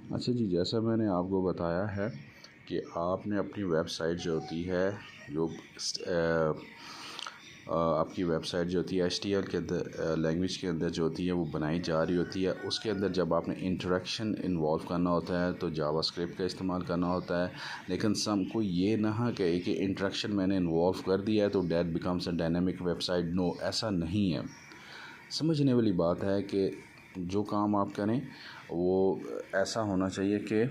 अच्छा जी, जैसा मैंने आपको बताया है कि आपने अपनी वेबसाइट जो होती है जो आपकी वेबसाइट जो होती है HTML के अंदर लैंग्वेज के अंदर जो होती है वो बनाई जा रही होती है। उसके अंदर जब आपने इंटरेक्शन इन्वॉल्व करना होता है तो जावास्क्रिप्ट का इस्तेमाल करना होता है। लेकिन सबको ये ना कहे कि इंटरेक्शन मैंने इन्वॉल्व कर दिया है तो that becomes a dynamic website. No, ऐसा नहीं है। समझने वाली बात है कि जो काम आप करें वो ऐसा होना चाहिए कि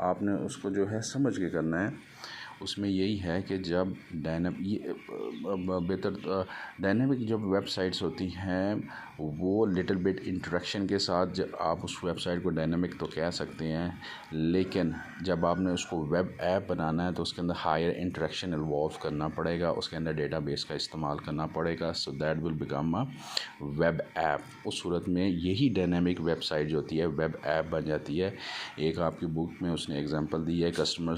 आपने उसको जो है समझ के करना है। उसमें यही है कि जब डायनेमिक जब वेबसाइट्स होती हैं वो लिटिल बिट इंटरेक्शन के साथ जब आप उस वेबसाइट को डायनेमिक तो कह सकते हैं, लेकिन जब आपने उसको वेब ऐप बनाना है तो उसके अंदर हायर इंटरेक्शन इन्वॉल्व करना पड़ेगा, उसके अंदर डेटाबेस का इस्तेमाल करना पड़ेगा। So that will become a web app. उस सूरत में यही डायनेमिक वेबसाइट जो होती है वेब ऐप बन जाती है। एक आपकी बुक में उसने एग्जांपल दी है कस्टमर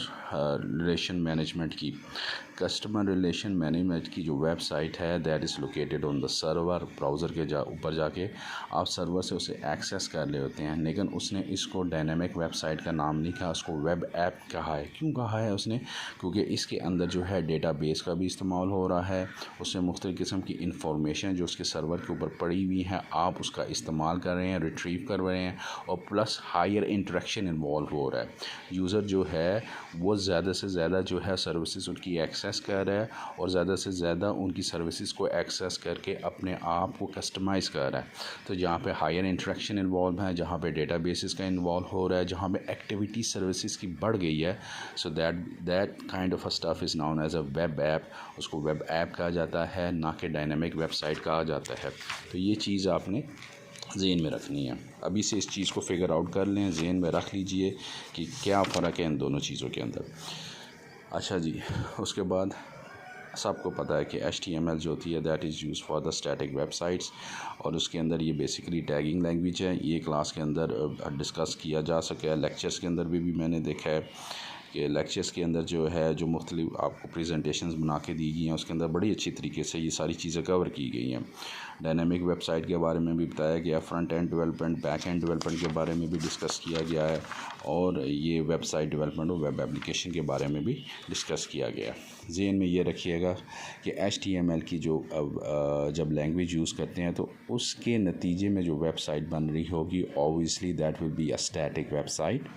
रिलेशन मैनेजमेंट की जो वेबसाइट है that is located on the server. Browser के ऊपर जाके आप सर्वर से उसे एक्सेस कर ले होते हैं, लेकिन उसने इसको डायनेमिक वेबसाइट का नाम नहीं कहा, उसको वेब ऐप कहा है। क्यों कहा है उसने? क्योंकि इसके अंदर जो है डेटाबेस का भी इस्तेमाल हो रहा है, उसमें मुख्तलिफ़ किस्म की इंफॉर्मेशन जो उसके सर्वर के ऊपर पड़ी हुई है आप उसका इस्तेमाल कर रहे हैं, रिट्रीव कर रहे हैं, और प्लस हायर इंटरेक्शन इन्वॉल्व हो रहा है। यूज़र जो है वो ज़्यादा से ज़्यादा जो है सर्विसेज उनकी एक्सेस कर रहा है और ज़्यादा से ज़्यादा उनकी सर्विसेज को एक्सेस करके अपने आप को कस्टमाइज़ कर रहा है। तो जहाँ पे हायर इंटरेक्शन इन्वॉल्व है, जहाँ पे डेटाबेसेस का इन्वॉल्व हो रहा है, जहाँ पे एक्टिविटी सर्विसेज की बढ़ गई है, so that kind of stuff is known as a web app. उसको वेब ऐप कहा जाता है, ना कि डायनेमिक वेबसाइट कहा जाता है। तो ये चीज़ आपने ज़हन में रखनी है। अभी से इस चीज़ को फिगर आउट कर लें, ज़हन में रख लीजिए कि क्या फ़र्क है इन दोनों चीज़ों के अंदर। अच्छा जी, उसके बाद सबको पता है कि HTML जो होती है that is use for the static websites, और उसके अंदर ये बेसिकली टैगिंग लैंग्वेज है। ये क्लास के अंदर डिस्कस किया जा सके, लेक्चर्स के अंदर भी मैंने देखा है कि लेक्चर्स के अंदर जो है जो मुख्तलिफ आपको प्रेजेंटेशंस बना के दी गई हैं उसके अंदर बड़ी अच्छी तरीके से ये सारी चीज़ें कवर की गई हैं। डायनामिक वेबसाइट के बारे में भी बताया गया, front end development, back and development के बारे में भी डिस्कस किया गया है, और ये वेबसाइट डेवलपमेंट और वेब एप्लीकेशन के बारे में भी डिस्कस किया गया है। ज़हन में ये रखिएगा कि HTML की जो जब लैंग्वेज यूज़ करते हैं तो उसके नतीजे में जो वेबसाइट बन रही होगी obviously that will be a static website.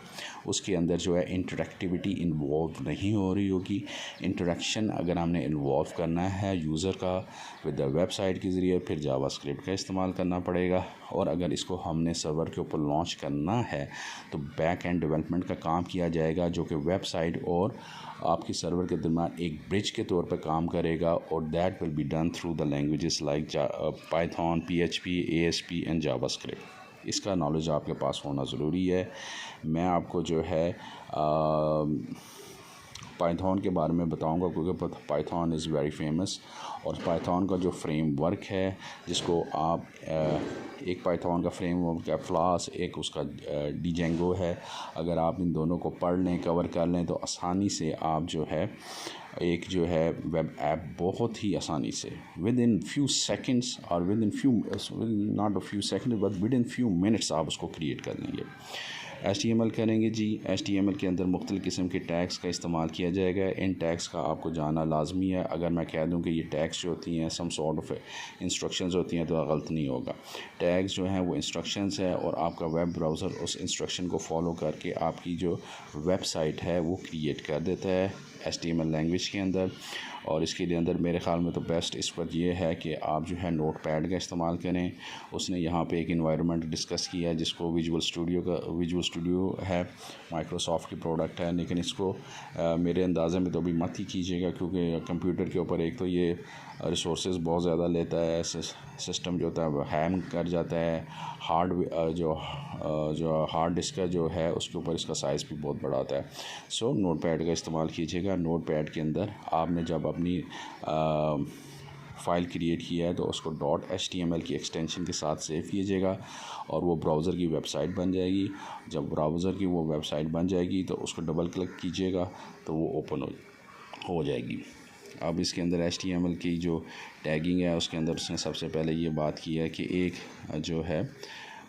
उसके अंदर जो है इंटरेक्टिविटी इन्वॉल्व नहीं हो रही होगी। इंटरेक्शन अगर हमने इन्वॉल्व करना है यूज़र का विद द वेबसाइट के ज़रिए, फिर जावास्क्रिप्ट का इस्तेमाल करना पड़ेगा। और अगर इसको हमने सर्वर के ऊपर लॉन्च करना है तो बैक एंड डेवलपमेंट का काम किया जाएगा, जो कि वेबसाइट और आपकी सर्वर के दरमियान एक ब्रिज के तौर पर काम करेगा, और that will be done through the languages like Python, PHP, ASP and JavaScript. इसका नॉलेज आपके पास होना ज़रूरी है। मैं आपको जो है पाइथन के बारे में बताऊंगा क्योंकि पाइथन इज़ वेरी फेमस, और पाइथन का जो फ्रेमवर्क है जिसको आप एक पाइथन का फ्रेमवर्क है फ्लास, एक उसका डिजेंगो है। अगर आप इन दोनों को पढ़ लें, कवर कर लें, तो आसानी से आप जो है एक जो है वेब ऐप बहुत ही आसानी से विद इन फ्यू सेकंड्स और with in few not a few second but with in few minutes आप उसको क्रिएट कर लेंगे। HTML करेंगे जी, HTML के अंदर मुख्तलिफ़ किस्म के टैग्स का इस्तेमाल किया जाएगा। इन टैग्स का आपको जानना लाजमी है। अगर मैं कह दूं कि ये टैग्स जो होती हैं सम सॉर्ट ऑफ इंस्ट्रक्शंस होती हैं तो गलत नहीं होगा। टैग्स जो हैं वो इंस्ट्रक्शंस है, और आपका वेब ब्राउज़र उस इंस्ट्रक्शन को फॉलो करके आपकी जो वेबसाइट है वो क्रिएट कर देता है HTML लैंग्वेज के अंदर। और इसके लिए अंदर मेरे ख़्याल में तो बेस्ट इस पर यह है कि आप जो है नोट पैड का इस्तेमाल करें। उसने यहाँ पे एक इन्वायरमेंट डिस्कस किया है जिसको विजुअल स्टूडियो है, माइक्रोसॉफ्ट की प्रोडक्ट है, लेकिन इसको मेरे अंदाज़े में तो अभी मत ही कीजिएगा क्योंकि कंप्यूटर के ऊपर एक तो ये रिसोर्सेज बहुत ज़्यादा लेता है, सिस्टम जो होता है वो हैंग कर जाता है, जो हार्ड डिस्क का जो है उसके ऊपर इसका साइज़ भी बहुत बड़ा आता है। सो नोट पैड का इस्तेमाल कीजिएगा। नोट पैड के अंदर आपने जब अपनी फ़ाइल क्रिएट किया है तो उसको .html की एक्सटेंशन के साथ सेव कीजिएगा, और वो ब्राउज़र की वेबसाइट बन जाएगी। जब ब्राउज़र की वो वेबसाइट बन जाएगी तो उसको डबल क्लिक कीजिएगा तो वो ओपन हो जाएगी। अब इसके अंदर HTML की जो टैगिंग है उसके अंदर उसने सबसे पहले ये बात की है कि एक जो है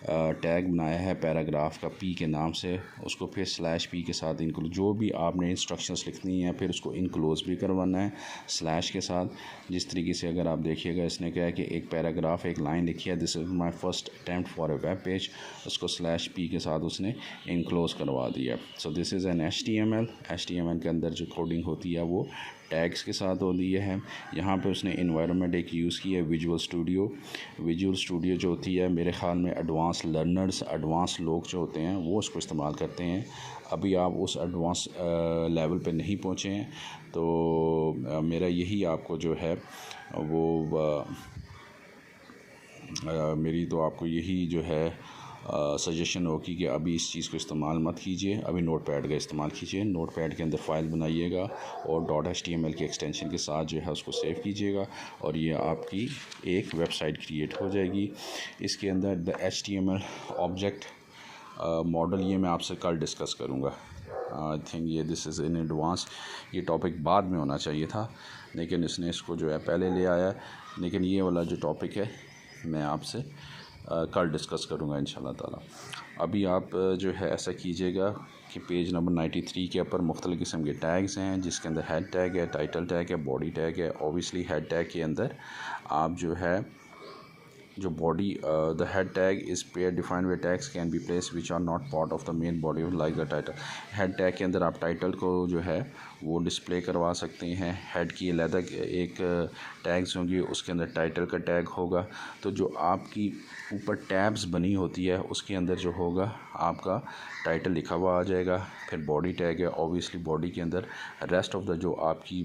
टैग बनाया है पैराग्राफ का पी के नाम से, उसको फिर स्लैश पी के साथ इनक्लोज, जो भी आपने इंस्ट्रक्शंस लिखनी है फिर उसको इनक्लोज भी करवाना है स्लैश के साथ। जिस तरीके से अगर आप देखिएगा इसने क्या है कि एक पैराग्राफ एक लाइन लिखी है, this is my first attempt for a web page, उसको स्लैश पी के साथ उसने इनक्लोज करवा दिया। So this is an HTML के अंदर जो कोडिंग होती है वो टैग्स के साथ होती है। यहाँ पे उसने इन्वायरमेंट एक यूज़ की है विजुअल स्टूडियो जो होती है मेरे ख़्याल में एडवांस लर्नर्स, एडवांस लोग जो होते हैं वो उसको इस्तेमाल करते हैं। अभी आप उस एडवांस लेवल पे नहीं पहुँचे हैं, तो मेरा यही आपको जो है वो मेरी तो आपको यही जो है सजेशन होगी कि अभी इस चीज़ को इस्तेमाल मत कीजिए, अभी नोटपैड का इस्तेमाल कीजिए। नोटपैड के अंदर फ़ाइल बनाइएगा और .html के एक्सटेंशन के साथ जो है उसको सेव कीजिएगा और ये आपकी एक वेबसाइट क्रिएट हो जाएगी। इसके अंदर द HTML ऑब्जेक्ट मॉडल ये मैं आपसे कल डिस्कस करूँगा। आई थिंक ये दिस इज़ इन एडवांस, ये टॉपिक बाद में होना चाहिए था लेकिन इसने इसको जो है पहले ले आया। लेकिन ये वाला जो टॉपिक है मैं आपसे कल डिस्कस करूँगा इंशाल्लाह ताला। अभी आप जो है ऐसा कीजिएगा कि पेज नंबर 93 के ऊपर मुख्तलिफ़ किस्म के टैग्स हैं, जिसके अंदर हेड टैग है, टाइटल टैग है, बॉडी टैग है। ओबियसली हेड टैग के अंदर आप जो है जो body the head tag is pair defined way tags can be place which are not part of the main body like the title. Head tag के अंदर आप टाइटल को जो है वो डिस्प्ले करवा सकते हैं। हेड की अलग एक टैग्स होंगी, उसके अंदर टाइटल का टैग होगा, तो जो आपकी ऊपर टैब्स बनी होती है उसके अंदर जो होगा आपका टाइटल लिखा हुआ आ जाएगा। फिर बॉडी टैग है, ऑब्वियसली बॉडी के अंदर रेस्ट ऑफ द जो आपकी